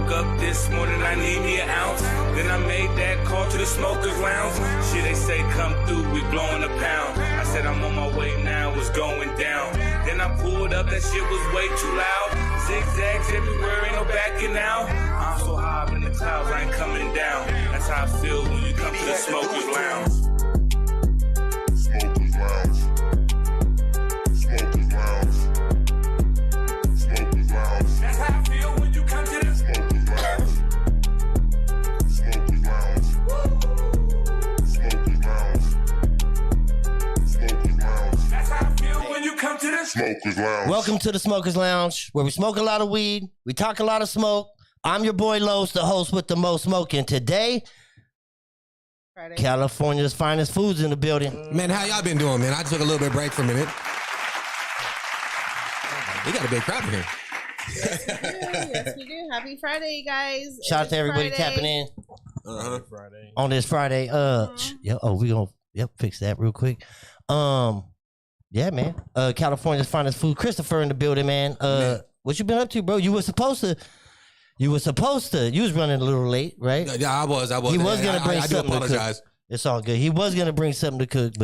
woke up this morning, I need me an ounce. Then I made that call to the smokers lounge. Shit, they say come through, we blowing a pound. I said I'm on my way now, it's going down. Then I pulled up, that shit was way too loud. Zigzags everywhere, ain't no backing out. I'm so high up in the clouds, I ain't coming down. That's how I feel when you come to the smokers lounge. Smokers Lounge. Smokers Lounge. Smokers Lounge. That's how I feel when you come to the Smokers Lounge. Smokers Lounge. Smokers Lounge. Smokers Lounge. That's how I feel when you come to the Smokers Lounge. Welcome to the Smokers Lounge, where we smoke a lot of weed, we talk a lot of smoke. I'm your boy Los, the host with the most smoking. Today, Friday. California's finest foods in the building. Man, how y'all been doing, man? I took a little bit of break for a minute. We got a big crowd here. Yes, we do. Happy Friday, guys. Shout out It's to everybody Friday. tapping in Friday. on this Friday. We gonna fix that real quick. Yeah, man. California's finest food. Christopher in the building, man. What you been up to, bro? You was running a little late, right? Yeah, I was. He was gonna bring I do something to cook. apologize. It's all good. He was gonna bring something to cook,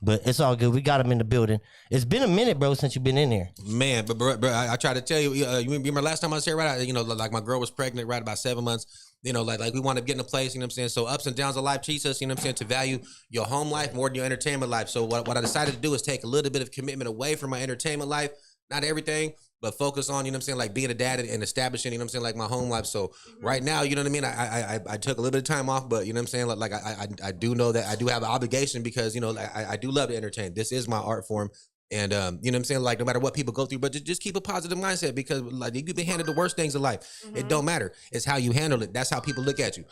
but it's all good. We got him in the building. It's been a minute, bro, since you've been in there. Man, but bro, I tried to tell you. You remember last time I was here, right? Like my girl was pregnant, right, about 7 months. Like we want to get in a place, you know what I'm saying? So ups and downs of life teach us, you know what I'm saying, to value your home life more than your entertainment life. So what I decided to do is take a little bit of commitment away from my entertainment life, not everything, but focus on, you know what I'm saying, like being a dad and establishing, you know what I'm saying, like my home life. So right now, you know what I mean, I took a little bit of time off, but you know what I'm saying, like I do know that I do have an obligation because, you know, I do love to entertain. This is my art form. And, you know what I'm saying? Like, no matter what people go through, but just keep a positive mindset because, like, you could be handed the worst things in life. It don't matter. It's how you handle it. That's how people look at you.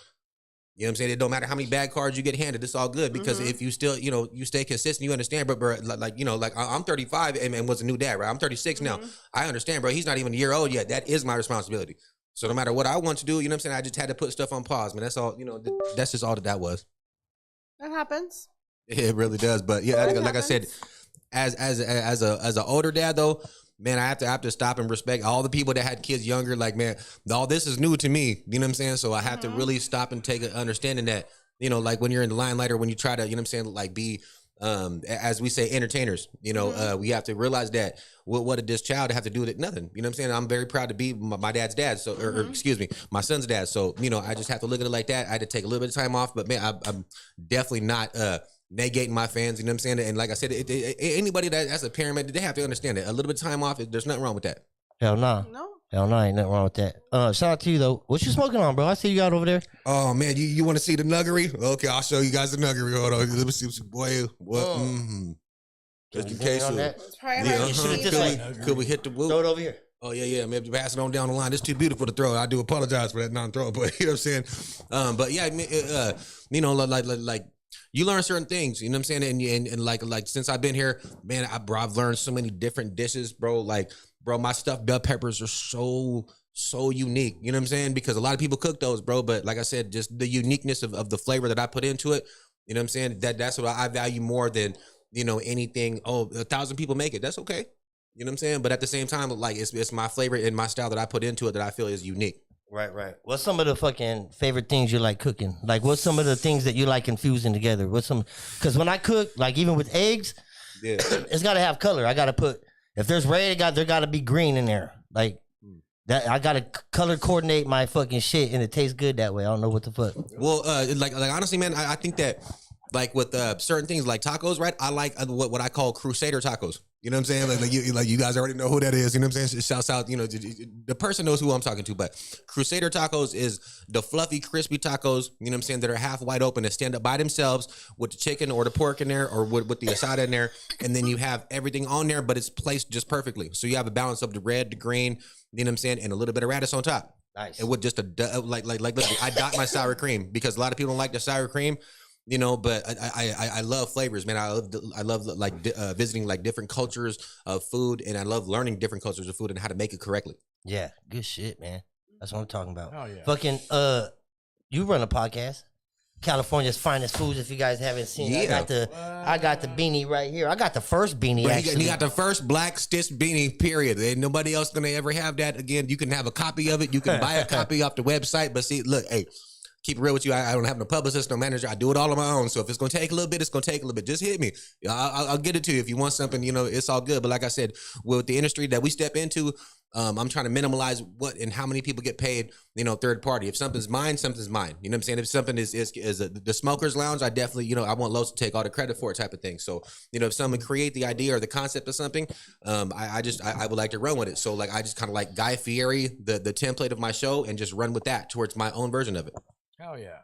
You know what I'm saying? It don't matter how many bad cards you get handed. It's all good because if you still, you know, you stay consistent, you understand. But, bro, like, you know, like I'm 35 and was a new dad, right? I'm 36 now. I understand, bro. He's not even a year old yet. That is my responsibility. So no matter what I want to do, you know what I'm saying? I just had to put stuff on pause, man. That's all, you know, that's just all that was. That happens. It really does. But yeah, like I said, as an older dad though, man, I have to stop and respect all the people that had kids younger. Like, man, all this is new to me. You know what I'm saying? So I have to really stop and take an understanding that, you know, like when you're in the limelight or when you try to, you know what I'm saying, like be, as we say, entertainers, you know, we have to realize that what did this child have to do with it? Nothing. You know what I'm saying? I'm very proud to be my dad's dad. So, or excuse me, my son's dad. So, you know, I just have to look at it like that. I had to take a little bit of time off, but man, I'm definitely not, negating my fans, you know what I'm saying? And like I said, anybody that's a parent, man, they have to understand that a little bit of time off, there's nothing wrong with that. Hell nah. No. Hell no, ain't nothing wrong with that. Shout out to you though. What you smoking on, bro? I see you got over there. Oh man, you want to see the nuggery? Okay, I'll show you guys the nuggery. Hold on, let me see, boy. What? Just in case. It's probably Could we hit the whoop? Throw it over here. Oh yeah, maybe pass it on down the line. It's too beautiful to throw. I do apologize for that non-throw, but you know what I'm saying. But yeah, you know, like. You learn certain things, you know what I'm saying? And like since I've been here, man, I've learned so many different dishes, bro. Like, bro, my stuffed bell peppers are so unique, you know what I'm saying? Because a lot of people cook those, bro. But like I said, just the uniqueness of the flavor that I put into it, you know what I'm saying? That's what I value more than, you know, anything. Oh, 1,000 people make it. That's okay. You know what I'm saying? But at the same time, like it's my flavor and my style that I put into it that I feel is unique. Right. What's some of the fucking favorite things you like cooking? Like, what's some of the things that you like infusing together? Because when I cook, like even with eggs, it's got to have color. I got to put, if there's red, there got to be green in there. Like, that I got to color coordinate my fucking shit and it tastes good that way. I don't know what the fuck. Well, like honestly, man, I think that like with certain things like tacos, right? I like what I call crusader tacos. You know what I'm saying? Like you guys already know who that is. You know what I'm saying? Shouts out, you know, the person knows who I'm talking to. But Crusader tacos is the fluffy, crispy tacos, you know what I'm saying, that are half wide open that stand up by themselves with the chicken or the pork in there or with the asada in there. And then you have everything on there, but it's placed just perfectly. So you have a balance of the red, the green, you know what I'm saying, and a little bit of radish on top. Nice. And with just like literally, I dot my sour cream because a lot of people don't like the sour cream. You know, but I love flavors, man. I love like visiting like different cultures of food, and I love learning different cultures of food and how to make it correctly. Yeah, good shit, man. That's what I'm talking about. Oh yeah. Fucking, you run a podcast. California's finest foods. If you guys haven't seen, I got the beanie right here. I got the first beanie. Bro, actually, you got the first black stitched beanie. Period. Ain't nobody else gonna ever have that again. You can have a copy of it. You can buy a copy off the website. But see, look, hey. Keep it real with you. I don't have no publicist, no manager. I do it all on my own. So if it's going to take a little bit, it's going to take a little bit. Just hit me. I'll get it to you. If you want something, it's all good. But like I said, with the industry that we step into, I'm trying to minimize what and how many people get paid, third party. If something's mine, something's mine. You know what I'm saying? If something is the smokers lounge, I definitely, I want Los to take all the credit for it type of thing. So, if someone create the idea or the concept of something, I would like to run with it. So like, I just kind of like Guy Fieri, the template of my show, and just run with that towards my own version of it. Hell yeah.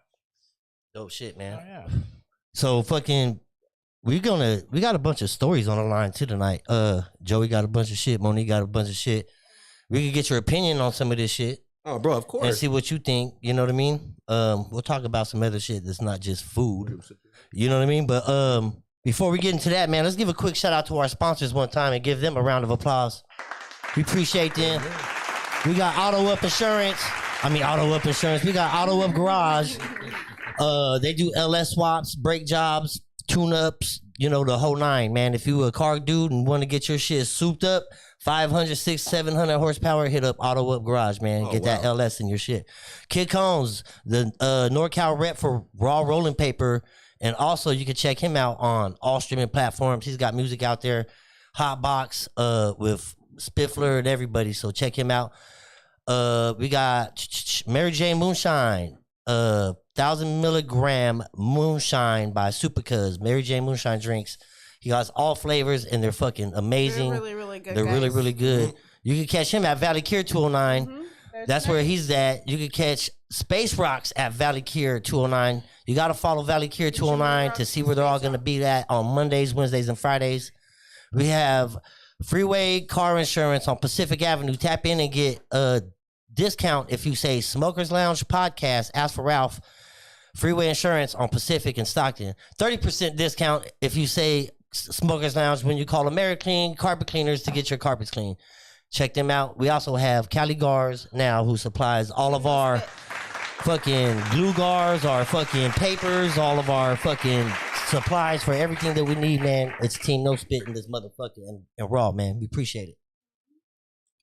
Dope shit, man. Oh, yeah. So fucking, we got a bunch of stories on the line too tonight. Joey got a bunch of shit. Monique got a bunch of shit. We could get your opinion on some of this shit. Oh, bro, of course. And see what you think. You know what I mean? We'll talk about some other shit that's not just food. You know what I mean? But before we get into that, man, let's give a quick shout out to our sponsors one time and give them a round of applause. We appreciate them. We got Auto Up Insurance. We got Auto Up Garage. They do LS swaps, brake jobs, tune-ups, the whole nine, man. If you a car dude and want to get your shit souped up, 500, 600, 700 horsepower, hit up Auto Up Garage, man. Get that LS in your shit. Kid Combs, the NorCal rep for Raw Rolling Paper. And also, you can check him out on all streaming platforms. He's got music out there, Hotbox, with Spiffler and everybody. So check him out. We got Mary Jane Moonshine, 1,000 milligram moonshine by Supercuz. Mary Jane Moonshine drinks. He has all flavors and they're fucking amazing. They're really, really good. They're really, really good. You can catch him at Valley Cure 209. That's where he's at. You can catch Space Rocks at Valley Cure 209. You got to follow Valley Cure 209 to see where they're all going to be at on Mondays, Wednesdays, and Fridays. We have Freeway Car Insurance on Pacific Avenue. Tap in and get a discount if you say Smokers Lounge Podcast. Ask for Ralph. Freeway Insurance on Pacific and Stockton. 30% discount if you say Smokers Lounge when you call AmeriClean Carpet Cleaners to get your carpets clean. Check them out. We also have Cali Gars now, who supplies all of our fucking glue gars, our fucking papers, all of our fucking supplies for everything that we need, man. It's Team No Spit in this motherfucker and Raw, man. We appreciate it.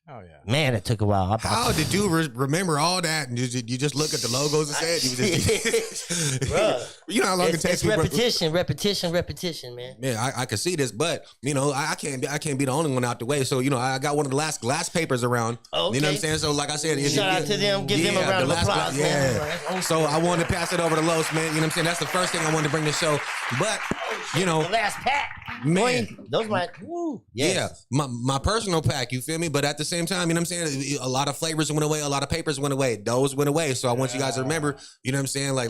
Oh yeah, man! It took a while. How did you remember all that? And you just look at the logos and say it? You know how long it takes. It's repetition, man. Man, I can see this, but I can't be the only one out the way. So I got one of the last glass papers around. Okay. You know what I'm saying? So like I said, shout out to them. Give them a round of applause. Yeah. So I wanted to pass it over to Los, man. You know what I'm saying? That's the first thing I wanted to bring to the show. But the last pack, man. Those might. Yes. Yeah, my personal pack. You feel me? But at the same time, you know what I'm saying? A lot of flavors went away. A lot of papers went away. Those went away. So I want you guys to remember, you know what I'm saying? Like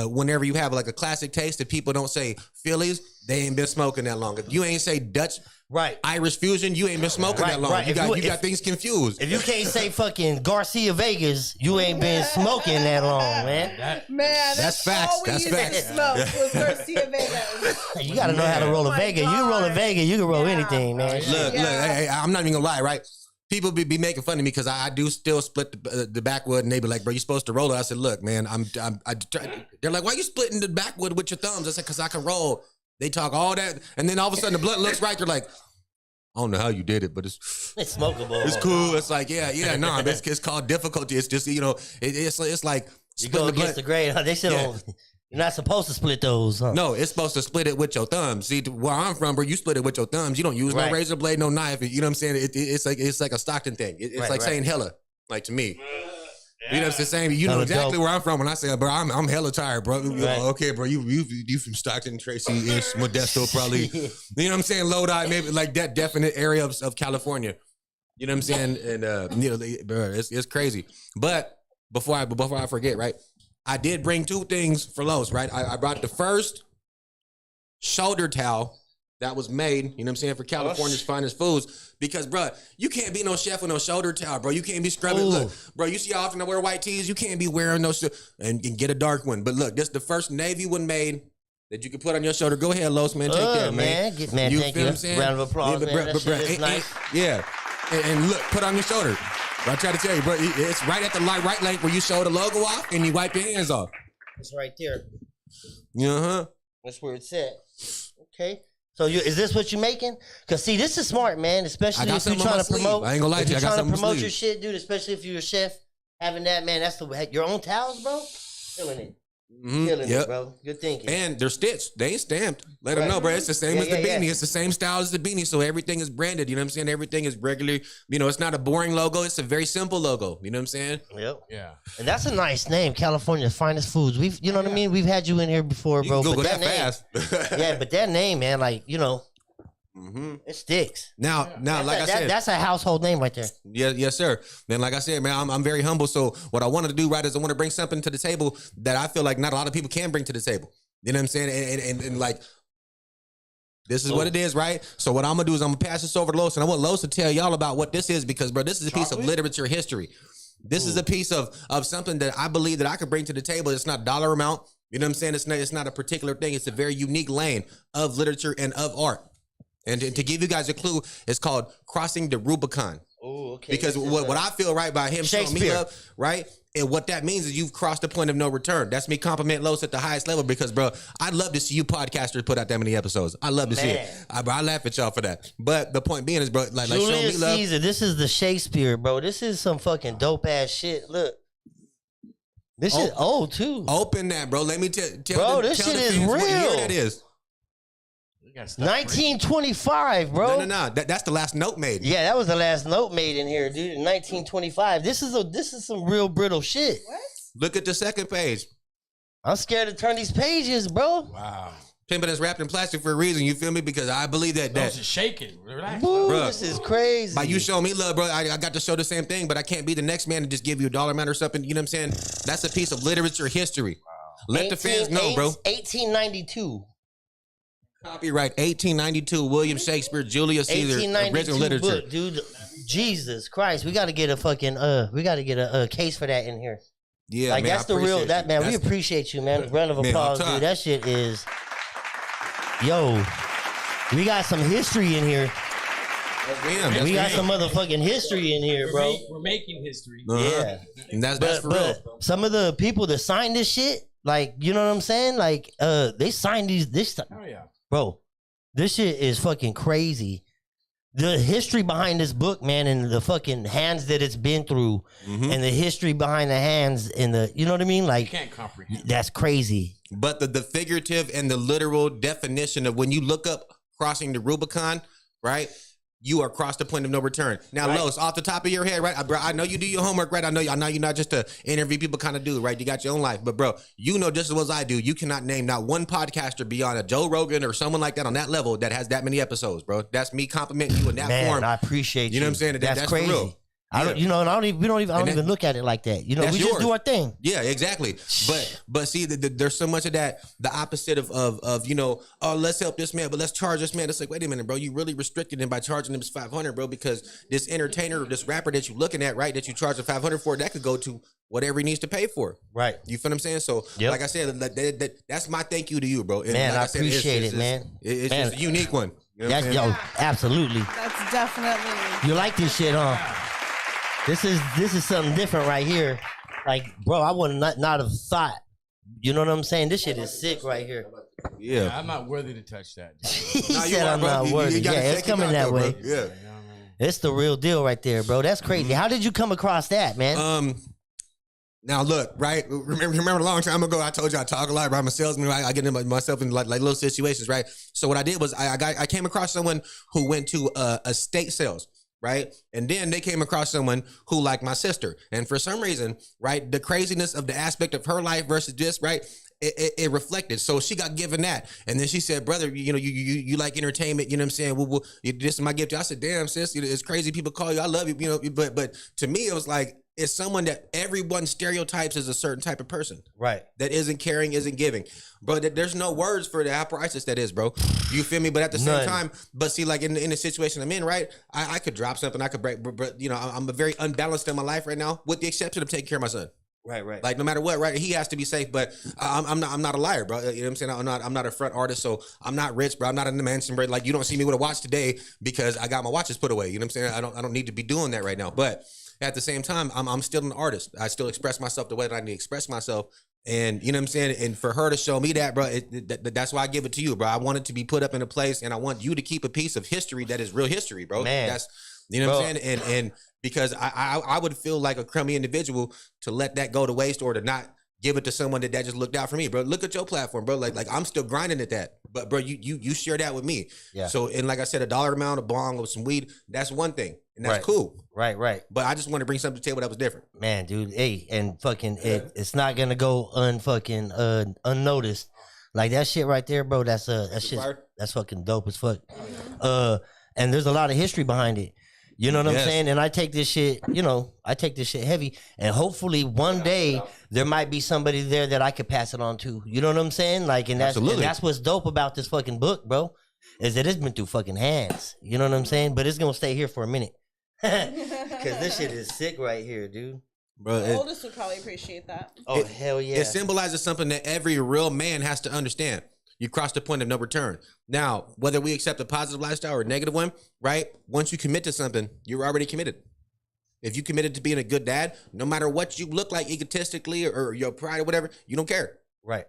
whenever you have like a classic taste that people don't say Phillies, they ain't been smoking that long. If you ain't say Dutch, Irish fusion, you ain't been smoking that long. You got things confused. If you can't say fucking Garcia Vegas, you ain't been smoking that long, man. That's facts. All we used to smoke was Garcia Vegas. You got to know how to roll a Vega. You can roll a Vega, you can roll anything, man. Look, hey, I'm not even gonna lie, right? People be making fun of me because I do still split the backwood, and they be like, "Bro, you supposed to roll it." I said, "Look, man, they're like, why you splitting the backwood with your thumbs?" I said, "Cause I can roll." They talk all that, and then all of a sudden the blunt looks right. They're like, "I don't know how you did it, but it's smokable. It's cool." It's like, no, it's called difficulty. It's just it's like you go against the grain. Huh? They said you're not supposed to split those. Huh? No, it's supposed to split it with your thumbs. See, where I'm from, bro, you split it with your thumbs. You don't use no razor blade, no knife. You know what I'm saying? It's like a Stockton thing. It's like saying hella, like to me. You know what I'm saying? You know exactly where I'm from when I say, bro, I'm hella tired, bro. Okay, bro, you from Stockton, Tracy, Modesto, probably. You know what I'm saying? Lodi, maybe like that definite area of California. You know what I'm saying? And bro, it's crazy. But before I forget, right? I did bring two things for Los, right? I brought the first shoulder towel that was made, you know what I'm saying, for California's finest foods. Because, bro, you can't be no chef with no shoulder towel, bro. You can't be scrubbing. Ooh. Look, bro, you see how often I wear white tees? You can't be wearing those and get a dark one. But look, this is the first navy one made that you can put on your shoulder. Go ahead, Los, man. Take that, man. You thank you. What I'm saying? Round of applause, man. That shit is nice. Yeah. And look, put on your shoulder. I try to tell you, bro, it's right at the right length where you show the logo off and you wipe your hands off. It's right there. Uh-huh. That's where it's at. Okay. So is this what you're making? Cause see, this is smart, man. Especially if you're trying to promote. I ain't gonna lie to you. I got something to promote sleeve. your shit, dude. Especially if you're a chef, having that, man. That's your own towels, bro. Killing it. Killing it, bro. Good thinking. And they're stitched. They ain't stamped. Let them know, bro. It's the same as the beanie. It's the same style as the beanie. So everything is branded. You know what I'm saying? Everything is regular. You know, it's not a boring logo. It's a very simple logo. You know what I'm saying? Yep. Yeah. And that's a nice name, California's Finest Foods. You know what I mean? We've had you in here before, bro. You can Google but that fast. Yeah, but that name, man, like, you know, it sticks. Now, like I said, that's a household name right there. Yes, sir. Man, like I said, man, I'm very humble. So what I wanted to do, right, is I want to bring something to the table that I feel like not a lot of people can bring to the table. You know what I'm saying? And like, this is what it is, right? So what I'm gonna do is I'm gonna pass this over to Los, and I want Los to tell y'all about what this is because, bro, this is a piece of literature history. This is a piece of something that I believe that I could bring to the table. It's not dollar amount. You know what I'm saying? It's not a particular thing. It's a very unique lane of literature and of art. And to give you guys a clue, it's called Crossing the Rubicon. Oh, okay. Because what I feel right by him showing me love, right? And what that means is you've crossed the point of no return. That's me complimenting Los at the highest level because, bro, I'd love to see you podcasters put out that many episodes. I love to see it. I laugh at y'all for that. But the point being is, bro, like show me love. Caesar, this is the Shakespeare, bro. This is some fucking dope ass shit. Look. This is old, too. Open that, bro. Let me tell bro, this shit is real. What year that is. 1925, bro. No. That's the last note made. Yeah, that was the last note made in here, dude. In 1925. This is some real brittle shit. What? Look at the second page. I'm scared to turn these pages, bro. Wow. Pimpin' is wrapped in plastic for a reason. You feel me? Because I believe that. Those are shaking. Relax. Woo, bro. this is crazy. By you showing me love, bro, I got to show the same thing, but I can't be the next man and just give you a dollar amount or something. You know what I'm saying? That's a piece of literature history. Wow. Let the fans know, bro. 1892. Copyright 1892, William Shakespeare, Julius Caesar, original literature. Book, dude. Jesus Christ, we got to get a fucking case for that in here. Yeah, like man, that's the real that man. That's We appreciate you, man. Round of applause, dude. That shit is, yo. We got some history in here. We got some motherfucking history in here, bro. We're making history. Yeah, and that's for real. Some of the people that signed this shit, like, you know what I'm saying? Like, they signed this. Oh yeah. Bro, this shit is fucking crazy. The history behind this book, man, and the fucking hands that it's been through, and the history behind the hands and the, you know what I mean? Like, you can't comprehend. That's crazy. But the figurative and the literal definition of when you look up crossing the Rubicon, right? You are across the point of no return. Now, right. Los, off the top of your head, right? Bro, I know you do your homework, right? I know you're not just a interview people kind of do, right? You got your own life. But, bro, you know just as well as I do, you cannot name not one podcaster beyond a Joe Rogan or someone like that on that level that has that many episodes, bro. That's me complimenting you in that form. I appreciate you. You know what I'm saying? That's crazy. For real. I don't, you know, and I don't even look at it like that. You know, we just do our thing. Yeah, exactly. But see, there's so much of that. The opposite of you know, oh, let's help this man, but let's charge this man. It's like, wait a minute, bro, you really restricted him by charging him $500, bro, because this entertainer, this rapper that you're looking at, right, that you charge $500 for, that could go to whatever he needs to pay for. Right. You feel what I'm saying? So, like I said, that's my thank you to you, bro. And man, like I appreciate it, man. It's just a unique one. You know yo, absolutely. That's definitely. You like this shit, huh? This is something different right here. Like, bro, I would not have thought. You know what I'm saying? This shit is sick right here. Yeah. I'm not worthy to touch that. He said I'm not worthy. Yeah, it's coming that way. Bro. Yeah. It's the real deal right there, bro. That's crazy. How did you come across that, man? Now look, right? Remember a long time ago, I told you I talk a lot, right? I'm a salesman. Right? I get myself in like little situations, right? So what I did was I came across someone who went to estate sales. Right. And then they came across someone who like my sister. And for some reason, right, the craziness of the aspect of her life versus this, right, it reflected. So she got given that. And then she said, brother, you know, you like entertainment. You know what I'm saying? Well, this is my gift. I said, damn, sis, it's crazy. People call you. I love you. You know, but to me, it was like, it's someone that everyone stereotypes as a certain type of person. Right. That isn't caring, isn't giving. Bro, there's no words for the how priceless that is, bro. You feel me? But at the same time, but see, like in the situation I'm in, right? I could drop something, I could break, but you know, I'm very unbalanced in my life right now, with the exception of taking care of my son. Right. Like no matter what, right? He has to be safe, but I'm not a liar, bro. You know what I'm saying? I'm not a front artist, so I'm not rich, bro. I'm not in the mansion, bro. Like you don't see me with a watch today because I got my watches put away. You know what I'm saying? I don't need to be doing that right now, but at the same time, I'm still an artist. I still express myself the way that I need to express myself. And you know what I'm saying? And for her to show me that, bro, that's why I give it to you, bro. I want it to be put up in a place, and I want you to keep a piece of history that is real history, bro. Man. That's, you know what I'm saying? And because I would feel like a crummy individual to let that go to waste or to not give it to someone that just looked out for me, bro. Look at your platform, bro. Like I'm still grinding at that, but bro, you share that with me. Yeah. So, and like I said, $1 amount, a bong or some weed, that's one thing, and that's cool. Right. But I just want to bring something to the table that was different. Man, dude, hey, and fucking, it's not gonna go unnoticed. Like that shit right there, bro. That's fucking dope as fuck. And there's a lot of history behind it. You know what I'm saying? And I take this shit, heavy. And hopefully one day there might be somebody there that I could pass it on to. You know what I'm saying? Like, and that's what's dope about this fucking book, bro. Is that it's been through fucking hands. You know what I'm saying? But it's gonna stay here for a minute. Cause this shit is sick right here, dude. Bro, the oldest would probably appreciate that. Oh, hell yeah. It symbolizes something that every real man has to understand. You cross the point of no return. Now, whether we accept a positive lifestyle or a negative one, right? Once you commit to something, you're already committed. If you committed to being a good dad, no matter what you look like egotistically or your pride or whatever, you don't care. Right.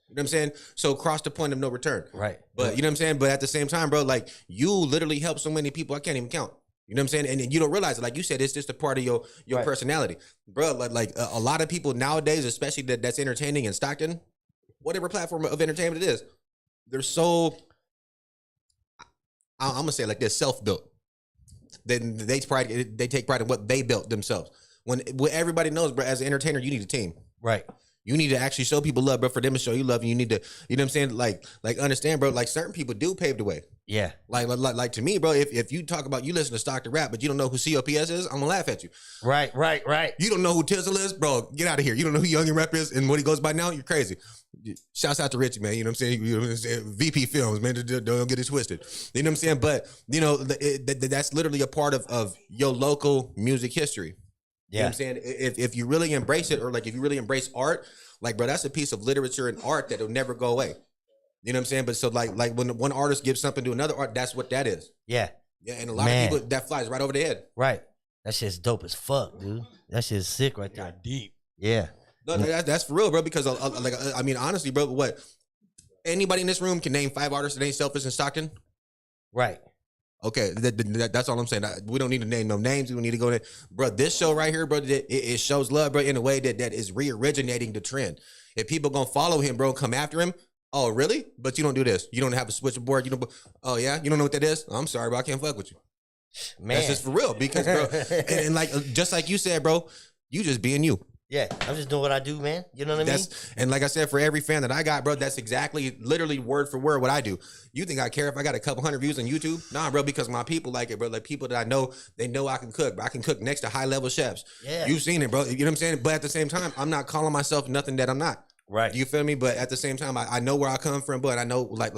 You know what I'm saying? So cross the point of no return. Right. But you know what I'm saying? But at the same time, bro, like you literally help so many people, I can't even count. You know what I'm saying? And you don't realize it. Like you said, it's just a part of your personality. Bro, like a lot of people nowadays, especially that's entertaining in Stockton, whatever platform of entertainment it is, they're so, I'm gonna say it like this, self-built. They take pride in what they built themselves. When everybody knows, bro, as an entertainer, you need a team. Right. You need to actually show people love, bro, for them to show you love. And you need to, you know what I'm saying? Like understand, bro, like certain people do pave the way. Yeah. Like to me, bro, if you talk about, you listen to Stockton rap, but you don't know who COPS is, I'm gonna laugh at you. Right. You don't know who Tizzle is, bro, get out of here. You don't know who Young and Rep is and what he goes by now, you're crazy. Shouts out to Richie, man. You know what I'm saying? VP Films, man, don't get it twisted. You know what I'm saying? But, you know, that's literally a part of your local music history. You know what I'm saying? If you really embrace it, or like if you really embrace art, like, bro, that's a piece of literature and art that'll never go away. You know what I'm saying? But so like when one artist gives something to another art, that's what that is. Yeah. Yeah, and a lot of people, that flies right over the head. Right. That shit's dope as fuck, dude. That shit's sick right there. Got deep. Yeah. No, that's for real, bro. Because I mean, honestly, bro, what anybody in this room can name 5 artists that ain't selfish in Stockton? Right. Okay, that's all I'm saying. We don't need to name no names. We don't need to go there, bro. This show right here, bro, it shows love, bro, in a way that is re-originating the trend. If people gonna follow him, bro, come after him. Oh, really? But you don't do this. You don't have a switchboard. You don't. Oh yeah, you don't know what that is. I'm sorry, bro. I can't fuck with you. Man, that's just for real. Because, bro, and like just like you said, bro, you just being you. Yeah, I'm just doing what I do, man. You know what I mean? And like I said, for every fan that I got, bro, that's exactly, literally word for word what I do. You think I care if I got a couple hundred views on YouTube? Nah, bro, because my people like it, bro. Like people that I know, they know I can cook. Bro. I can cook next to high-level chefs. Yeah. You've seen it, bro. You know what I'm saying? But at the same time, I'm not calling myself nothing that I'm not. Right. Do you feel me? But at the same time, I know where I come from, but I know like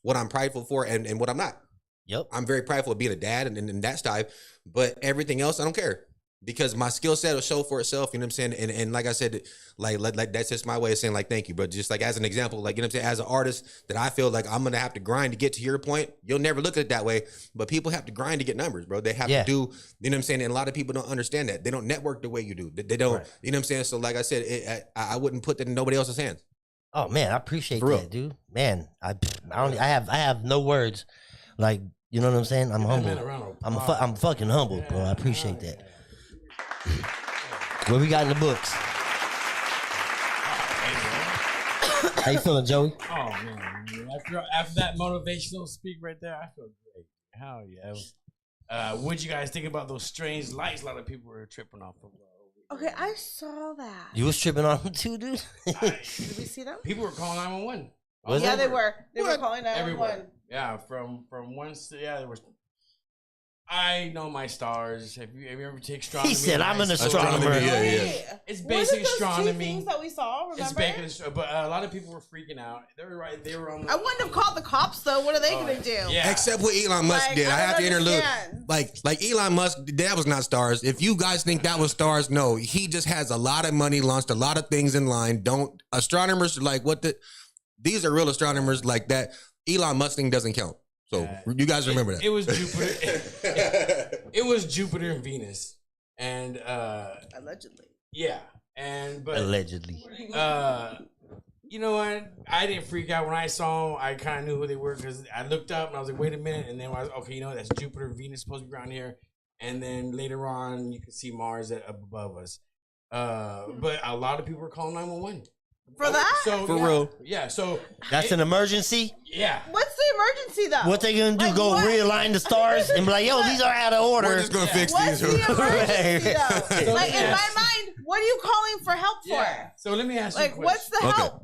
what I'm prideful for and what I'm not. Yep. I'm very prideful of being a dad and that type, but everything else, I don't care. Because my skill set will show for itself, you know what I'm saying? And like I said, like that's just my way of saying, like, thank you, bro. Just like as an example, like, you know what I'm saying? As an artist that I feel like I'm going to have to grind to get to your point. You'll never look at it that way, but people have to grind to get numbers, bro. They have to do, you know what I'm saying? And a lot of people don't understand that. They don't network the way you do. They don't, you know what I'm saying? So like I said, I wouldn't put that in nobody else's hands. Oh man, I appreciate that, dude. Man, I have no words. Like, you know what I'm saying? I'm humble. I'm fucking humble, bro. I appreciate that. What we got in the books? How you feeling, Joey? Oh man, after that motivational speak right there, I feel great. Hell yeah. What'd you guys think about those strange lights? A lot of people were tripping off of. Okay, I saw that. You was tripping on them too, dude? Did we see them? People were calling 911. Yeah, they were. They were calling 911. Yeah, from one. Yeah, there was. I know my stars. Have you ever taken astronomy? He said, "I'm an astronomer." Yeah. It's basic astronomy. Two things that we saw. Remember? It's basic, but a lot of people were freaking out. They were right. They were on. I wouldn't have called the cops though. What are they gonna do? Yeah. Except what Elon Musk did. I have to interlude. Like Elon Musk, that was not stars. If you guys think that was stars, no. He just has a lot of money, launched a lot of things in line. Don't astronomers like what the? These are real astronomers like that. Elon Musk thing doesn't count. So you guys remember that. It was Jupiter. It was Jupiter and Venus. And allegedly. Yeah. But Allegedly. You know what? I didn't freak out when I saw them. I kind of knew who they were because I looked up and I was like, wait a minute. And then I was okay, you know, that's Jupiter, Venus supposed to be around here. And then later on, you can see Mars up above us. But a lot of people were calling 911. For that? So, For real. Yeah, so. That's an emergency? Yeah. What's the emergency, though? What they gonna do? Like, Go what? realign the stars and be like, yo, these are out of order. We're just gonna fix What's these. the emergency, though? So Like, in yes. my mind, what are you calling for help for? Yeah. So let me ask you a Like, question. what's the Okay. help?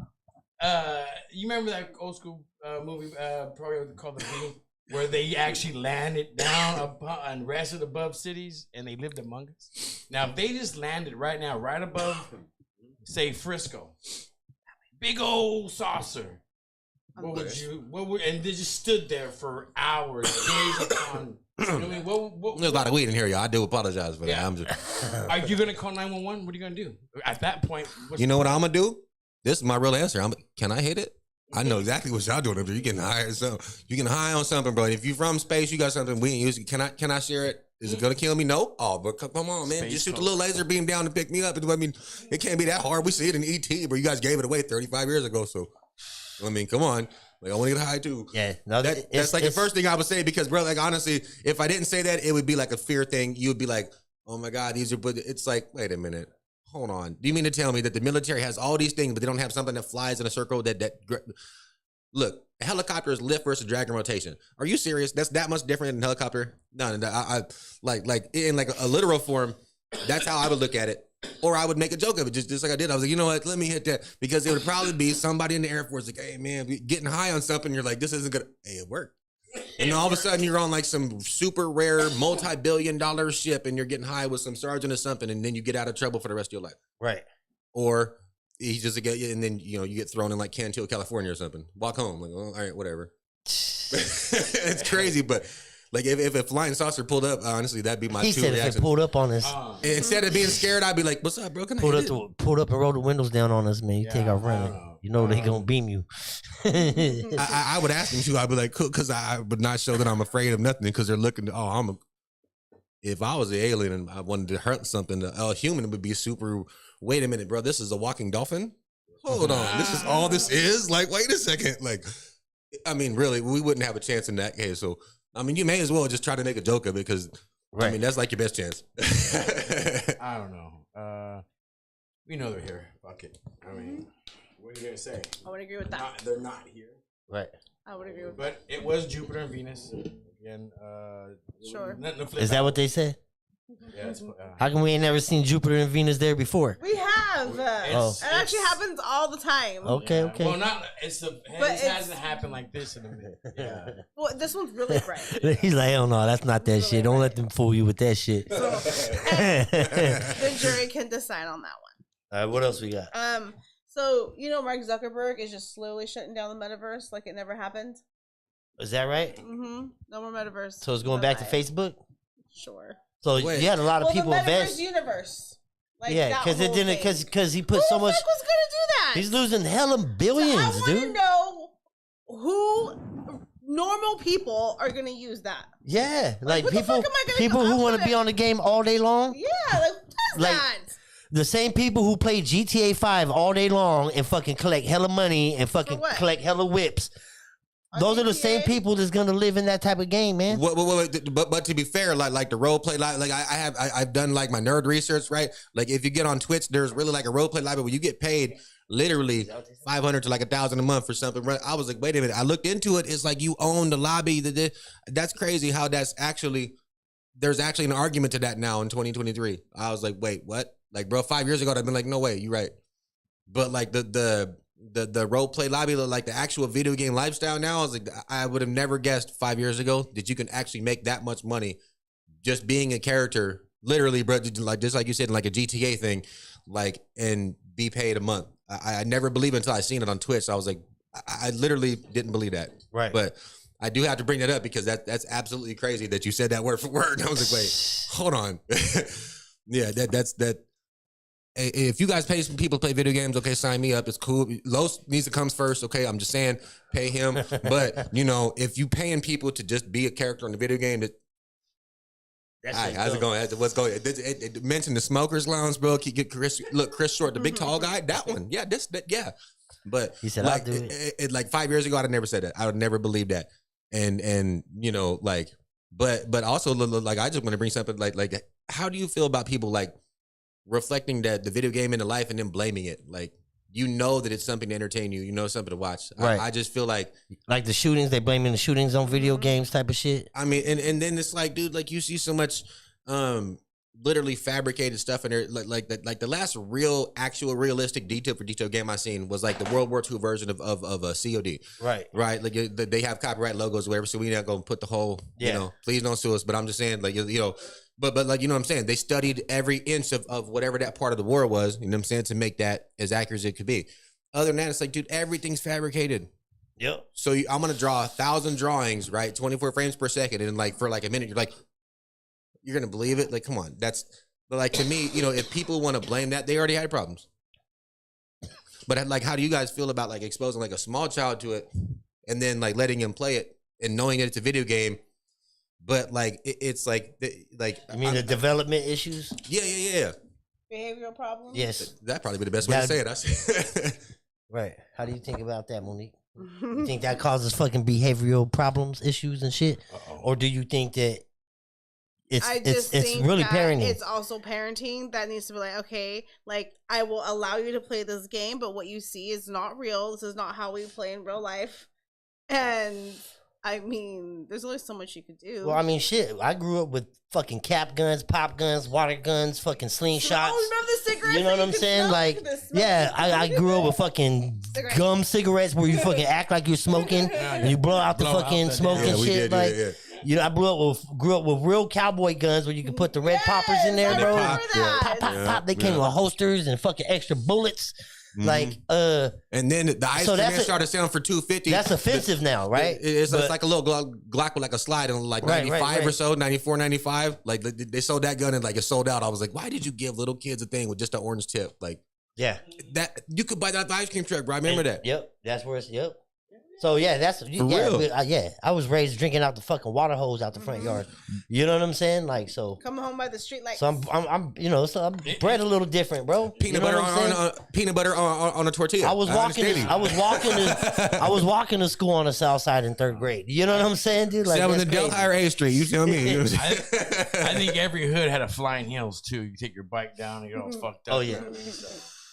You remember that old school movie, probably called The Beginning, where they actually landed down and rested above cities and they lived among us? Now, if they just landed right now, right above, say, Frisco, big old saucer, what would and they just stood there for hours, days upon. You know what I mean? There's a lot of weed in here, y'all. I do apologize for that. Yeah. I'm just. Are you gonna call 911? What are you gonna do at that point? You know what I'm gonna do? This is my real answer. Can I hit it? I know exactly what y'all doing up there. You getting high or something. You getting high on something, bro. If you from space, you got something we ain't using. Can I share it? Is it gonna kill me? No. Oh, but come on, man. Space Just shoot the coast. little laser beam down to pick me up. I mean, it can't be that hard. We see it in ET, but you guys gave it away 35 years ago. So, I mean, come on. Like, I want to get high too. Yeah, no, That's like the first thing I would say because, bro, like honestly, if I didn't say that, it would be like a fear thing. You would be like, oh my God, these are, but it's like, wait a minute. Hold on. Do you mean to tell me that the military has all these things, but they don't have something that flies in a circle look, helicopters lift versus drag and rotation. Are you serious? That's that much different than a helicopter? No, I like in like a literal form, that's how I would look at it. Or I would make a joke of it, just like I did. I was like, you know what? Let me hit that. Because it would probably be somebody in the Air Force like, hey, man, we getting high on something. You're like, this isn't good. Hey, it worked. And all of a sudden, you're on like some super rare, multi-billion-dollar ship, and you're getting high with some sergeant or something, and then you get out of trouble for the rest of your life. right. Or he's just and then you get thrown in like Cantil, California or something. Walk home. Like, well, all right, whatever. It's crazy, but like if a flying saucer pulled up, honestly, that'd be my He true said if reaction. it pulled up on us, Instead of being scared, I'd be like, "What's up, bro? Can I hit it?" pulled up and rolled the windows down on us, man. You take off I don't running. know. You know they gonna beam you. I would ask them to. I'd be like, "Cool," because I would not show that I'm afraid of nothing because they're looking. If I was an alien and I wanted to hurt something, a human would be super. Wait a minute, bro. This is a walking dolphin. Hold on. This is all this is. Like, wait a second. Like, I mean, really, we wouldn't have a chance in that case. So, I mean, you may as well just try to make a joke of it because, I mean, that's like your best chance. I don't know. We know they're here. Fuck it. I mean, what are you gonna say? I would agree with that. They're not here. Right. I would agree with that. But it was Jupiter and Venus. Again, Sure. nothing to flip Is that out. what they said? Yeah, it's, How come we ain't never seen Jupiter and Venus there before? We have. Oh. It actually happens all the time. Okay, okay. Well, not it's the. But It hasn't happened like this in a minute. Yeah. Well, this one's really bright. He's like, hell no, that's not that shit. Don't let them fool you with that shit. The jury can decide on that one. All right, what else we got? So Mark Zuckerberg is just slowly shutting down the metaverse like it never happened. Is that right? Mm-hmm. No more metaverse. So it's going back to Bye-bye. Facebook? Sure. So Wait. you had a lot of Well, people the metaverse invest. universe. Like Yeah, that because it whole didn't thing. because he put Who so the much. fuck was gonna do that? He's losing hella billions, I want dude. to know who normal people are gonna use that. Yeah, like what the people fuck am I gonna people come who up want with to be it? on the game all day long. Yeah, like what is Like, that? The same people who play GTA 5 all day long and fucking collect hella money and fucking what? collect hella whips. On Those are the same GTA? people that's gonna live in that type of game, man. But to be fair, like the role play, like I've done like my nerd research, right? Like if you get on Twitch, there's really like a role play library where you get paid literally 500 to like 1,000 a month for something. Right? I was like, wait a minute. I looked into it. It's like you own the lobby. That's crazy. How there's actually an argument to that now in 2023. I was like, wait, what? Like, bro, 5 years ago, I'd been like, no way, you're right. But like the role play lobby, like the actual video game lifestyle now, is like I would have never guessed 5 years ago that you can actually make that much money just being a character, literally, bro. Like just like you said, like a GTA thing, like and be paid a month. I never believed it until I seen it on Twitch. So I was like, I literally didn't believe that. Right. But I do have to bring that up because that's absolutely crazy that you said that word for word. And I was like, wait, hold on. Yeah, that's. If you guys pay some people to play video games, okay, sign me up. It's cool. Los needs to come first, okay? I'm just saying, pay him. But, if you paying people to just be a character in the video game, That's All right, how's it going? What's going? It mentioned the smokers lounge, bro. Get Chris Short, the big tall guy. That one, yeah. Yeah. But he said, like, "I'll do it." like 5 years ago, I'd have never said that. I would never believe that. And you know, like, but also like, I just want to bring something like, how do you feel about people like reflecting that the video game into life and then blaming it? Like, you know that it's something to entertain you. You know, something to watch. Right. I just feel like the shootings, they blaming the shootings on video games type of shit. I mean, and then it's like, dude, like you see so much literally fabricated stuff in there. Like the last actual realistic detail game I seen was like the World War II version of a COD. Right. Like they have copyright logos or whatever, so we not gonna put the whole, you know, please don't sue us. But I'm just saying, like, you know, but like, you know what I'm saying? They studied every inch of whatever that part of the war was, you know what I'm saying, to make that as accurate as it could be. Other than that, it's like, dude, everything's fabricated. Yep. So I'm gonna draw 1,000 drawings, right? 24 frames per second, and like for like a minute, you're like, you're gonna believe it? Like, come on, but like, to me, you know, if people want to blame that, they already had problems. But like, how do you guys feel about like exposing like a small child to it, and then like letting him play it and knowing that it's a video game, but like it's like I mean, the development issues. Yeah. Behavioral problems. Yes, that'd probably be the best way to say it. Right. How do you think about that, Monique? You think that causes fucking behavioral problems, issues, and shit, or do you think that it's really parenting? It's also parenting that needs to be like, okay, like, I will allow you to play this game, but what you see is not real. This is not how we play in real life. And I mean, there's only so much you could do. Well, I mean, shit. I grew up with fucking cap guns, pop guns, water guns, fucking slingshots. Oh, remember the cigarettes? You know what I'm saying? Like, yeah, I grew up with fucking gum cigarettes where you fucking act like you're smoking and you blow out the fucking smoke and shit. Like, you know, I grew up with real cowboy guns where you can put the red poppers in there, bro. Pop. They came with holsters and fucking extra bullets. Mm-hmm. Like, and then the ice cream started selling for $2.50. That's offensive now, right? It's like a little Glock with like a slide on, like 95 or so, 94, 95. Like, they sold that gun and like it sold out. I was like, why did you give little kids a thing with just an orange tip? Like, yeah, that you could buy that at the ice cream truck, bro. I remember that. Yep, that's where it's. Yep. So yeah, that's real. I was raised drinking out the fucking water hose out the front yard. You know what I'm saying? Like, so come home by the street, like, so I'm you know, so I'm bred a little different, bro. Peanut butter on a tortilla. I was walking to school on the south side in 3rd grade. You know what I'm saying, dude? Like, 7th and Delta or A Street. You feel me? I think every hood had a flying hills too. You take your bike down and you're all fucked up. Oh yeah.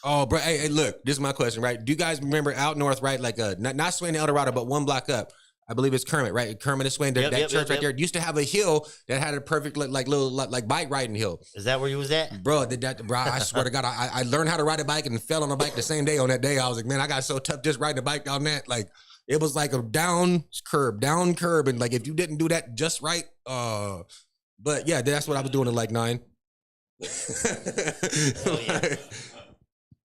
Oh, bro. Hey, look, this is my question, right? Do you guys remember out north, right? Like, not Swain El Dorado, but one block up. I believe it's Kermit, right? Kermit is Swain. That church right there used to have a hill that had a perfect, like little, like bike riding hill. Is that where you was at? Bro, bro, I swear to God, I learned how to ride a bike and fell on a bike the same day on that day. I was like, man, I got so tough just riding a bike down that. Like, it was like a down curb. And like, if you didn't do that just right, but yeah, that's what I was doing at like 9. Oh, yeah.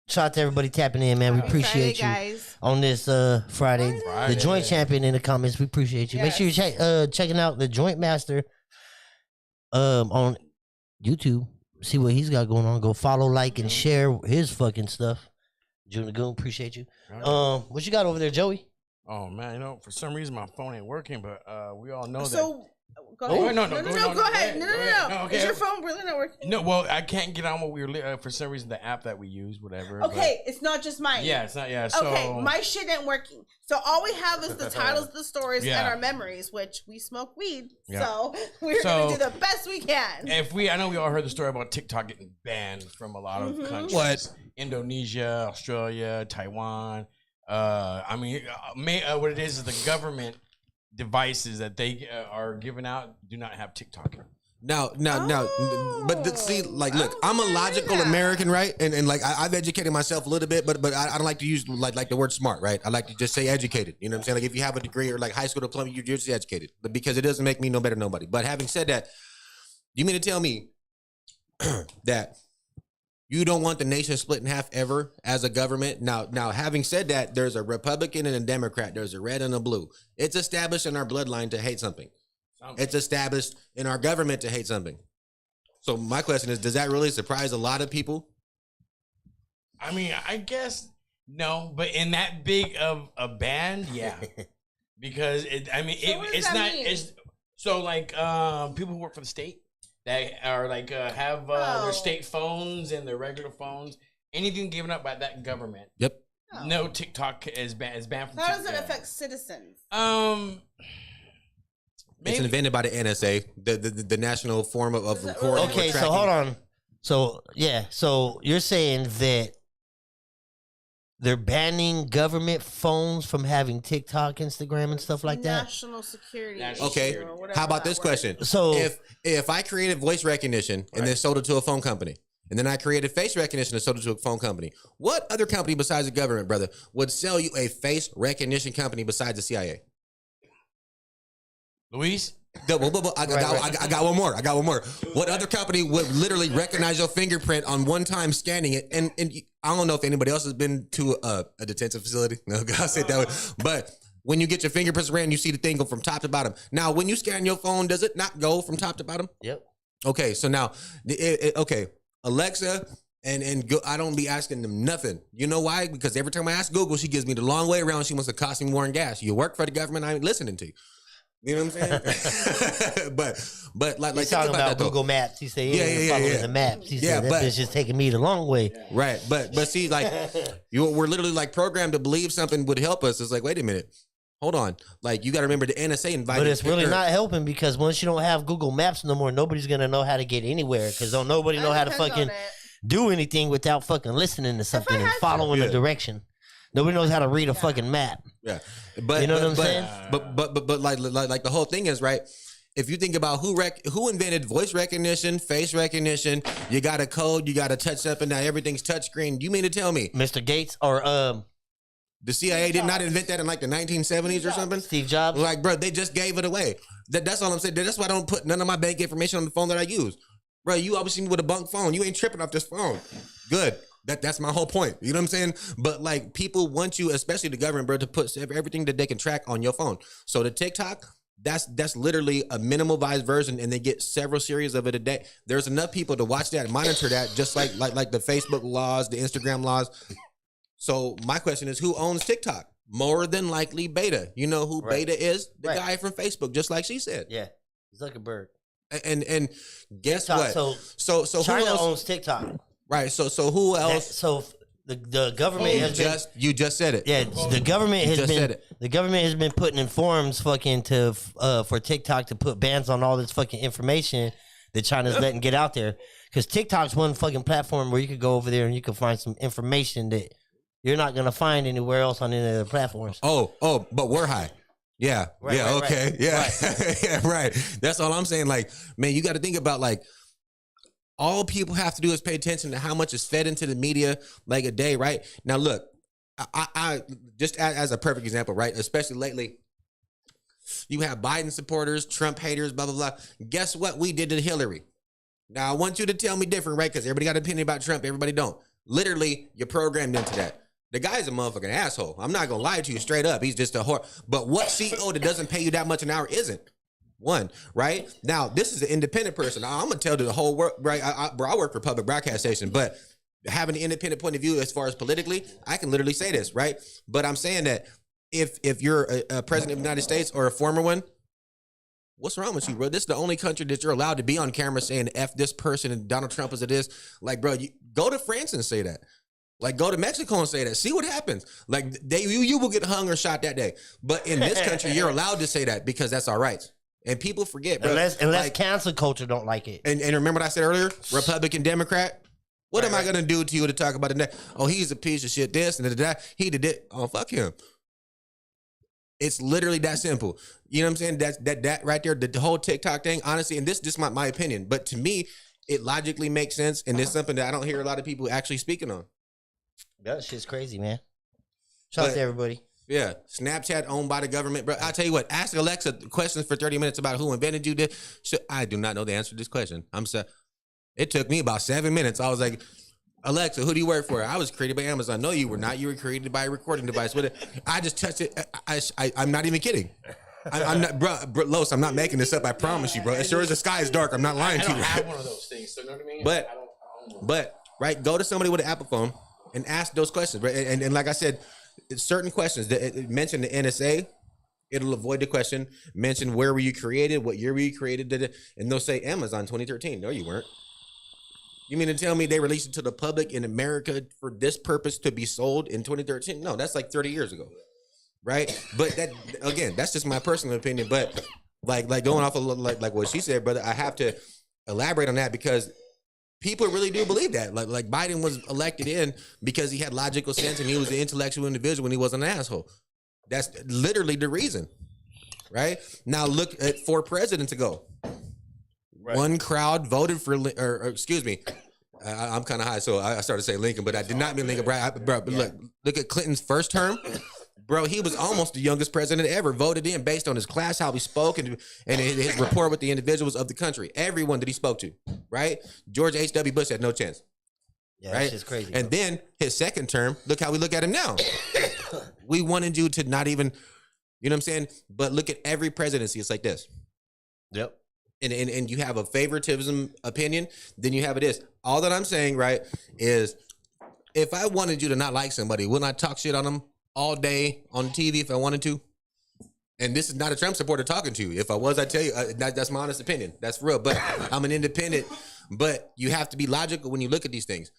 Shout out to everybody tapping in, man. We appreciate Friday, you guys. on this Friday. The Joint Champion in the comments. We appreciate you. Yes. Make sure you checking out the Joint Master on YouTube. See what he's got going on. Go follow, like, and share his fucking stuff. June Lagoon, appreciate you. What you got over there, Joey? Oh man, you know, for some reason my phone ain't working, but we all know that. So go ahead. No, go ahead. No. Okay. Is your phone really not working? No, well, I can't get on what we were for some reason the app that we use, whatever. Okay, it's not just mine. Yeah, it's not. Yeah. So, okay, my shit ain't working. So all we have is the titles of the stories and our memories, which we smoke weed. Yeah. So we're gonna do the best we can. I know we all heard the story about TikTok getting banned from a lot of countries. What? Indonesia, Australia, Taiwan. I mean, what it is the government devices that they are giving out do not have TikTok. No, but see, like, look, I'm a logical American, right? And like, I've educated myself a little bit, but I don't like to use like the word smart, right? I like to just say educated. You know what I'm saying? Like, if you have a degree or like high school diploma, you're just educated, but because it doesn't make me no better than nobody. But having said that, you mean to tell me that you don't want the nation split in half ever as a government? Now, having said that, there's a Republican and a Democrat. There's a red and a blue. It's established in our bloodline to hate something. It's established in our government to hate something. So my question is, does that really surprise a lot of people? I mean, I guess no, but in that big of a band, yeah. Because it's not. It's so like people who work for the state. that are like have Oh. their state phones and their regular phones. Anything given up by that government. Yep. Oh. No, TikTok is banned from. How does it TikTok. affect citizens? It's invented by the NSA, the national form of Is it recording. really? Okay, or so tracking. hold on. So yeah, so you're saying that they're banning government phones from having TikTok, Instagram, and stuff like that? National security. National Okay, security. or whatever how about that this word question? is. So If I created voice recognition and then sold it to a phone company, and then I created face recognition and sold it to a phone company, what other company besides the government, brother, would sell you a face recognition company besides the CIA? Luis. I got one more. I got one more. What other company would literally recognize your fingerprint on one time scanning it? And I don't know if anybody else has been to a detention facility. No, I'll say it that way. But when you get your fingerprints ran, you see the thing go from top to bottom. Now, when you scan your phone, does it not go from top to bottom? Yep. Okay, so now, okay, Alexa and go, I don't be asking them nothing. You know why? Because every time I ask Google, she gives me the long way around. She wants to cost me more in gas. You work for the government, I ain't listening to you. You know what I'm saying? but like He's think talking about that, though. Google Maps. He said, Yeah, following the maps. He Yeah, said, that but- bitch is taking me the long way. Right, but see, like we're literally like programmed to believe something would help us. It's like, wait a minute, hold on. Like you got to remember the NSA invited. But it's really not helping because once you don't have Google Maps no more, nobody's going to know how to get anywhere because don't nobody know how to Depends on fucking it. do anything without fucking listening to something and had to- following Yeah. a direction. Nobody knows how to read a fucking map. Yeah, but You know what I'm but, saying? But like the whole thing is right. If you think about who invented voice recognition, face recognition, you got a code, you got to touch up, and now everything's touchscreen. You mean to tell me Mr. Gates or the CIA did not invent that in like the 1970s or something? Steve Jobs? Like, bro, they just gave it away. That's all I'm saying. That's why I don't put none of my bank information on the phone that I use. Bro, you obviously me with a bunk phone. You ain't tripping off this phone. Good. That's my whole point. You know what I'm saying? But like people want you, especially the government, bro, to put everything that they can track on your phone. So the TikTok, that's literally a minimalized version, and they get several series of it a day. There's enough people to watch that, monitor that, just like the Facebook laws, the Instagram laws. So my question is, who owns TikTok? More than likely Beta. You know who Right. Beta is? The Right. guy from Facebook, just like she said. Yeah. Zuckerberg. And guess TikTok, what? So So who China else? owns TikTok. Right. So who else? So the government has been You just said it. yeah, the government has just said been it. the government has been putting in forms fucking to for TikTok to put bans on all this fucking information that China's letting get out there. Because TikTok's one fucking platform where you could go over there and you can find some information that you're not gonna find anywhere else on any other platforms. Oh, but we're high. Yeah. Right, yeah. right, Okay. right. Yeah. Yeah. Right. That's all I'm saying. Like, man, you got to think about like all people have to do is pay attention to how much is fed into the media like a day. Right now, look, I just as a perfect example, right? Especially lately, you have Biden supporters, Trump haters, blah blah blah. Guess what we did to Hillary? Now I want you to tell me different, right? Because everybody got an opinion about Trump, everybody don't. Literally, you're programmed into that. The guy's a motherfucking asshole. I'm not gonna lie to you straight up. He's just a whore. But what CEO that doesn't pay you that much an hour isn't? One, right? Now, this is an independent person. I'm gonna tell the whole world, right? I work for a public broadcast station, but having an independent point of view as far as politically, I can literally say this, right? But I'm saying that if you're a president of the United States or a former one, what's wrong with you, bro? This is the only country that you're allowed to be on camera saying F this person and Donald Trump as it is. Like, bro, you go to France and say that. Like, go to Mexico and say that. See what happens. Like, you will get hung or shot that day. But in this country, you're allowed to say that because that's our rights. And people forget, bro. Unless like, cancel culture don't like it. and remember what I said earlier? Republican, Democrat. What am I going to do to you to talk about it? Oh, he's a piece of shit, this and that. He did it. Oh, fuck him. It's literally that simple. You know what I'm saying? That right there, the whole TikTok thing, honestly, and this is just my opinion, but to me, it logically makes sense, and it's something that I don't hear a lot of people actually speaking on. That shit's crazy, man. Shout out But- to everybody. Yeah, Snapchat owned by the government, bro. I'll tell you what. Ask Alexa questions for 30 minutes about who invented you. I do not know the answer to this question. I'm sorry. It took me about 7 minutes. I was like, Alexa, who do you work for? I was created by Amazon. No, you were not. You were created by a recording device. With it, I just touched it. I'm not even kidding. I'm not, bro. Los, I'm not making this up. I promise you, bro. As sure as the sky is dark, I'm not lying I to don't you. have one of those things, so you know what I mean? But- I don't But right, go to somebody with an Apple phone and ask those questions. Right, and like I said, certain questions that it mentioned the NSA. It'll avoid the question, mention where were you created, what year were you created, and they'll say Amazon 2013. No, you weren't. You mean to tell me they released it to the public in America for this purpose to be sold in 2013? No, that's like 30 years ago, right? But that, again, that's just my personal opinion. But like going off of like what she said, brother, I have to elaborate on that because people really do believe that. Like Biden was elected in because he had logical sense and he was an intellectual individual and he wasn't an asshole. That's literally the reason, right? Now look at 4 presidents ago. Right. One crowd voted for, or excuse me, I'm kind of high, so I started saying Lincoln, but I did not mean Lincoln. Bro, look at Clinton's first term. Bro, he was almost the youngest president ever, voted in based on his class, how he spoke, and his rapport with the individuals of the country. Everyone that he spoke to, right? George H.W. Bush had no chance. Yeah, right? That's just crazy. And then his second term, look how we look at him now. We wanted you to not even, you know what I'm saying? But look at every presidency. It's like this. Yep. And you have a favoritism opinion, then you have it is. All that I'm saying, right, is if I wanted you to not like somebody, wouldn't I talk shit on them all day on TV if I wanted to? And this is not a Trump supporter talking to you. If I was, I'd tell you, that's my honest opinion. That's real. But I'm an independent. But you have to be logical when you look at these things.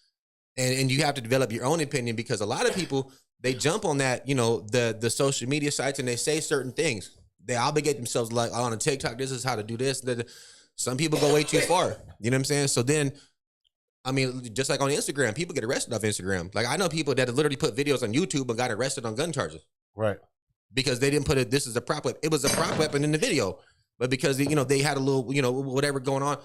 And you have to develop your own opinion because a lot of people, they jump on that, you know, the social media sites and they say certain things. They obligate themselves like on a TikTok, this is how to do this. Some people go way too far. You know what I'm saying? So then, I mean, just like on Instagram, people get arrested off Instagram. Like I know people that have literally put videos on YouTube and got arrested on gun charges. Right. Because they didn't put it, this is a prop weapon. It was a prop weapon in the video. But because, you know, they had a little, you know, whatever going on.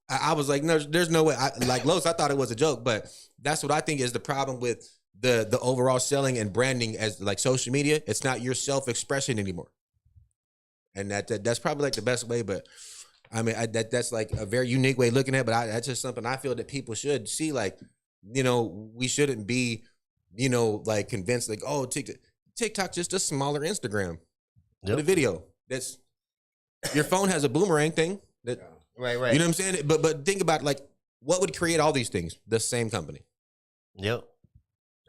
I was like, no, there's no way. Like Los, I thought it was a joke. But that's what I think is the problem with the overall selling and branding as like social media. It's not your self-expression anymore. And that's probably like the best way, but I mean that's like a very unique way of looking at it. But that's just something I feel that people should see. Like, you know, we shouldn't be, you know, like convinced like, oh, TikTok's just a smaller Instagram. Yep. The video. That's your phone has a boomerang thing. That right. You know what I'm saying? But think about like what would create all these things? The same company. Yep.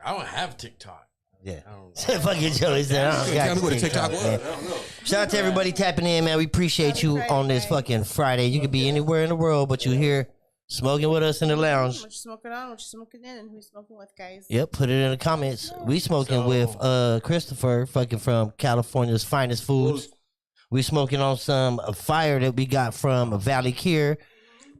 I don't have TikTok. Yeah. Fucking Joey said, tell me what a TikTok was. I don't know. Shout out to everybody tapping in, man. We appreciate you on this fucking Friday. You could be anywhere in the world, but you here smoking with us in the lounge. What you smoking on? What you smoking in? And who you smoking with, guys? Yep, put it in the comments. We smoking with Christopher, fucking from California's finest foods. We smoking on some fire that we got from Valley Cure.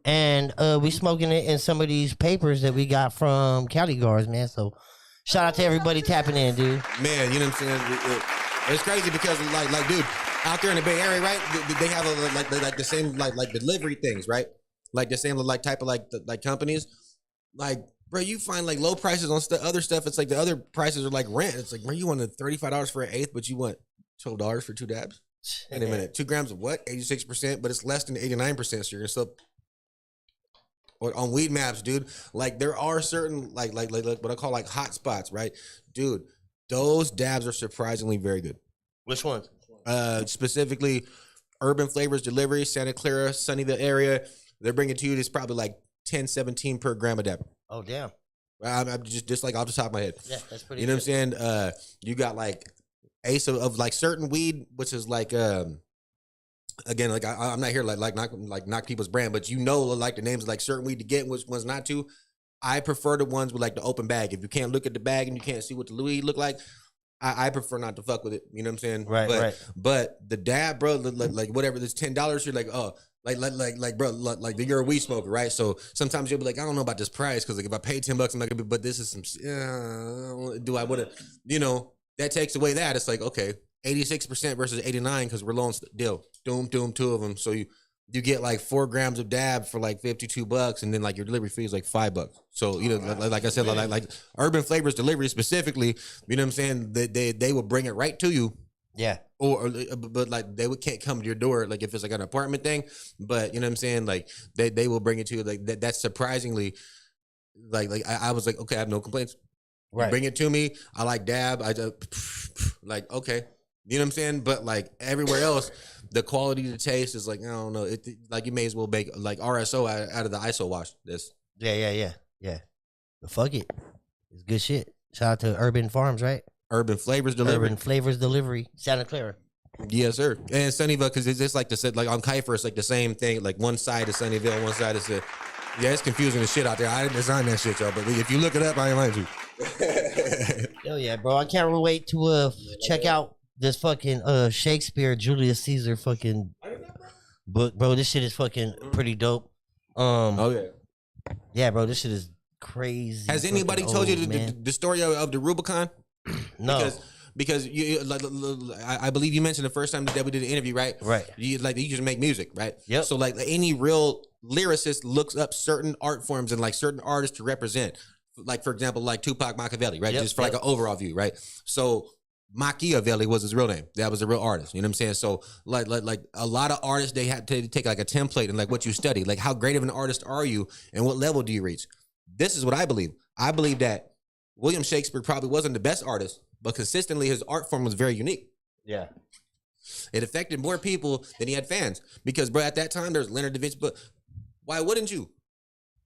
And we smoking it in some of these papers that we got from Cali Guards, man. So shout out to everybody tapping in, dude. Man, you know what I'm saying? It's crazy because like, dude, out there in the Bay Area, right? They have like the same like delivery things, right? Like the same like type of like companies. Like, bro, you find like low prices on other stuff. It's like the other prices are like rent. It's like, bro, you wanted $35 for an eighth, but you want $12 for 2 dabs. Wait a minute, 2 grams of what? 86%, but it's less than 89%. So you're gonna still. Or on weed maps, dude, like there are certain like what I call like hot spots, right? Dude, those dabs are surprisingly very good. Which ones? Specifically, Urban Flavors Delivery, Santa Clara, Sunnyvale area. They're bringing to you. It's probably like 10, 17 per gram of dab. Oh damn! I'm just like off the top of my head. Yeah, that's pretty. You know what I'm saying? You got like ace of like certain weed, which is like again, like I'm not here like knock people's brand, but you know like the names of like certain weed to get, which ones not to. I prefer the ones with like the open bag. If you can't look at the bag and you can't see what the weed look like, I prefer not to fuck with it. You know what I'm saying? Right. But the dab, bro, like whatever, there's $10. You're like, oh, like bro, like you're a weed smoker, right? So sometimes you'll be like, I don't know about this price because like if I pay $10, I'm not gonna be. But this is some. Do I want to? You know, that takes away that. It's like okay. 86% versus 89 because we're low on deal. Doom, 2 of them. So you get like 4 grams of dab for like $52, and then like your delivery fee is like $5. So you know, like I said, like Urban Flavors Delivery specifically, you know what I'm saying? They will bring it right to you. Yeah. But like they can't come to your door like if it's like an apartment thing. But you know what I'm saying? Like they will bring it to you. Like that's surprisingly like I was like okay, I have no complaints. Right. You bring it to me. I like dab. I just like okay. You know what I'm saying? But like everywhere else, the quality, the taste is like I don't know. It like you may as well make like RSO out of the ISO wash. This. Yeah. But fuck it, it's good shit. Shout out to Urban Farms, right? Urban Flavors Delivery. Urban Flavors Delivery, Santa Clara. Yes, sir. And Sunnyvale, because it's just like like on Kiefer, it's like the same thing. Like one side is Sunnyvale, one side is yeah, it's confusing the shit out there. I didn't design that shit, y'all. But if you look it up, I ain't lying to you. Hell yeah, bro. I can't really wait to check out this fucking Shakespeare, Julius Caesar fucking book, bro. This shit is fucking pretty dope. Oh, yeah. Yeah, bro. This shit is crazy. Has anybody told you the story of the Rubicon? No. Because you, like, I believe you mentioned the first time that we did an interview, right? Right. You just make music, right? Yep. So like any real lyricist looks up certain art forms and like certain artists to represent. Like for example, like Tupac Machiavelli, right? Yep, Just for like an overall view, right? So Machiavelli was his real name. That was a real artist. You know what I'm saying? So like a lot of artists, they had to take like a template and like what you study, like how great of an artist are you and what level do you reach? This is what I believe. I believe that William Shakespeare probably wasn't the best artist, but consistently his art form was very unique. Yeah. It affected more people than he had fans. Because, bro, at that time, there's Leonard da Vinci, but why wouldn't you?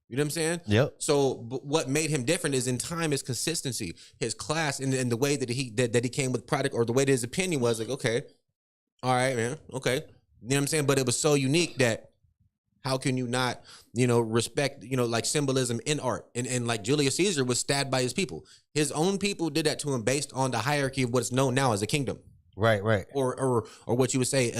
You know what I'm saying? Yep. So what made him different is in time, his consistency, his class, and the way that he came with product, or the way that his opinion was like, okay, all right, man, okay. You know what I'm saying? But it was so unique that how can you not, respect, like symbolism in art? And like Julius Caesar was stabbed by his people. His own people did that to him based on the hierarchy of what's known now as a kingdom. Right. Or what you would say,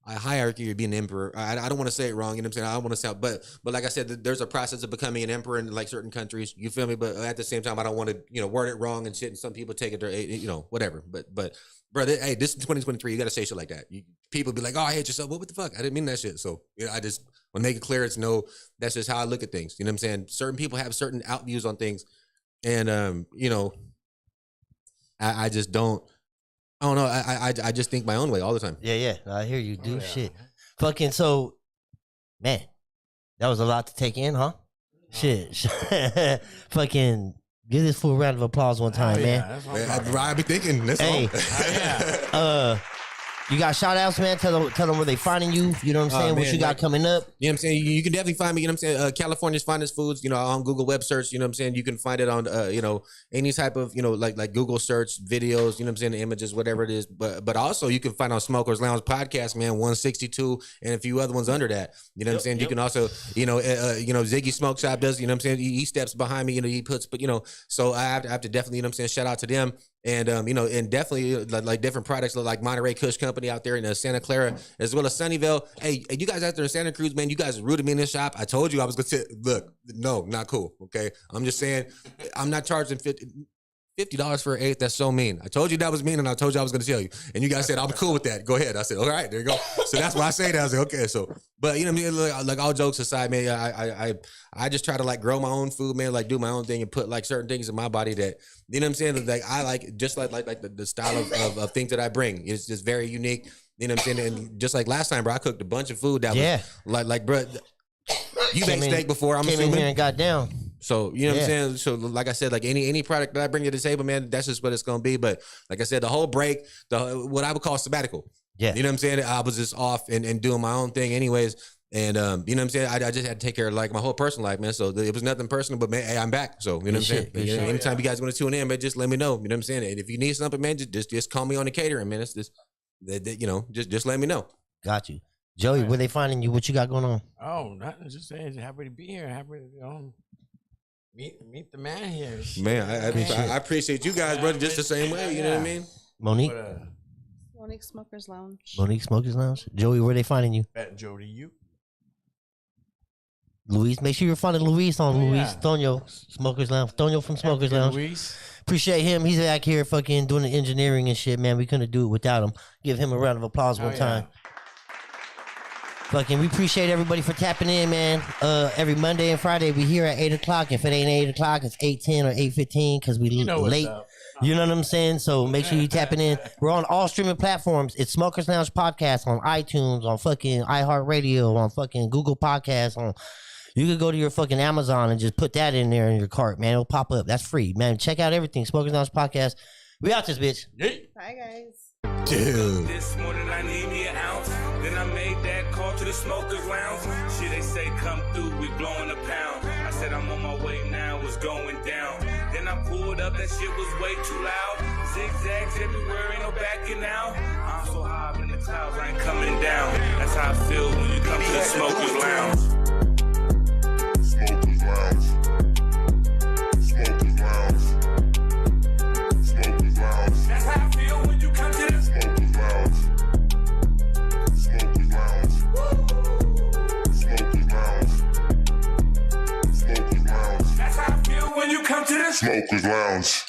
a hierarchy of being an emperor. I don't want to say it wrong. You know what I'm saying? I don't want to sound, but like I said, there's a process of becoming an emperor in like certain countries. You feel me? But at the same time, I don't want to, word it wrong and shit. And some people take it, whatever. But brother, hey, this is 2023. You got to say shit like that. People be like, oh, I hate yourself. What the fuck? I didn't mean that shit. So I just want to make it clear. It's that's just how I look at things. You know what I'm saying? Certain people have certain out views on things. And, I just don't. I don't know. I just think my own way all the time. Yeah. I hear you do shit. Fucking so, man, that was a lot to take in, huh? Shit. Fucking give this fool a round of applause one time, man. I be thinking. That's all. You got shout outs, man. Tell them where they finding you. You know what I'm saying? What you got coming up? You know what I'm saying? You can definitely find me, you know what I'm saying? California's Finest Foods, on Google web search, you know what I'm saying? You can find it on, any type of, like Google search videos, you know what I'm saying? The images, whatever it is. But also you can find on Smokers Lounge podcast, man, 162 and a few other ones under that. You know what I'm saying? You can also, Ziggy Smoke Shop does, you know what I'm saying? He steps behind me, he puts, so I have to definitely, you know what I'm saying? Shout out to them. And, and definitely like different products like Monterey Kush Company out there in Santa Clara, as well as Sunnyvale. Hey, you guys out there in Santa Cruz, man, you guys rooted me in this shop. I told you I was going to look, no, not cool. Okay. I'm just saying, I'm not charging $50 for an eighth. That's so mean. I told you that was mean, and I told you I was going to tell you. And you guys said, I'm cool with that. Go ahead. I said, all right, there you go. So that's why I say that. I was like, okay. So, but you know what I mean? Like all jokes aside, man, I just try to like grow my own food, man, like do my own thing and put like certain things in my body that, you know what I'm saying? Like I like, just like the style of things that I bring. It's just very unique. You know what I'm saying? And just like last time, bro, I cooked a bunch of food that was like, bro, you made steak before, I'm came assuming. In here and got down. So, you know what I'm saying? So, like I said, like any product that I bring to the table, man, that's just what it's going to be. But like I said, the whole break, what I would call sabbatical. Yeah. You know what I'm saying? I was just off and doing my own thing anyways. And, you know what I'm saying? I just had to take care of like my whole personal life, man. So it was nothing personal, but man, hey, I'm back. So, you know what I'm saying? Anytime you guys want to tune in, man, just let me know. You know what I'm saying? And if you need something, man, just call me on the catering, man. It's just, just let me know. Got you. Joey, where they finding you? What you got going on? Oh, nothing. Just saying, happy to be here. Happy to meet the man here. Man, I appreciate you guys, brother, just the same way. You know what I mean? Monique? Monique Smokers Lounge. Monique Smokers Lounge. Joey, where they finding you? At Jody, you. Luis, make sure you're finding Luis on Luis Tonyo Smokers Lounge. Tonyo from Smokers Lounge. Luis. Appreciate him. He's back here fucking doing the engineering and shit, man. We couldn't do it without him. Give him a round of applause one time. Fucking, we appreciate everybody for tapping in, man. Every Monday and Friday, we here at 8 o'clock. If it ain't 8 o'clock, it's 8:10 or 8:15 because we late. You know what I'm saying? So make sure you tapping in. We're on all streaming platforms. It's Smokers Lounge Podcast on iTunes, on fucking iHeartRadio, on fucking Google Podcasts. You could go to your fucking Amazon and just put that in there in your cart, man. It'll pop up. That's free, man. Check out everything. Smokers Lounge Podcast. We out this bitch. Bye, guys. Dude. This morning I need me an ounce. Then I made that call to the Smokers Lounge. Shit, they say come through, we blowing a pound. I said I'm on my way now, it's going down. Then I pulled up, that shit was way too loud. Zigzags everywhere, ain't no backing out. I'm so high up in the clouds, I ain't coming down. That's how I feel when you come to the Smokers Lounge. Smokers Lounge. Smokers Lounge. Smokers Lounge. That's how I feel when you come to the Smokers Lounge. Smokers Lounge. Smokers Lounge. Smokers Lounge. That's how I feel when you come to the Smokers Lounge.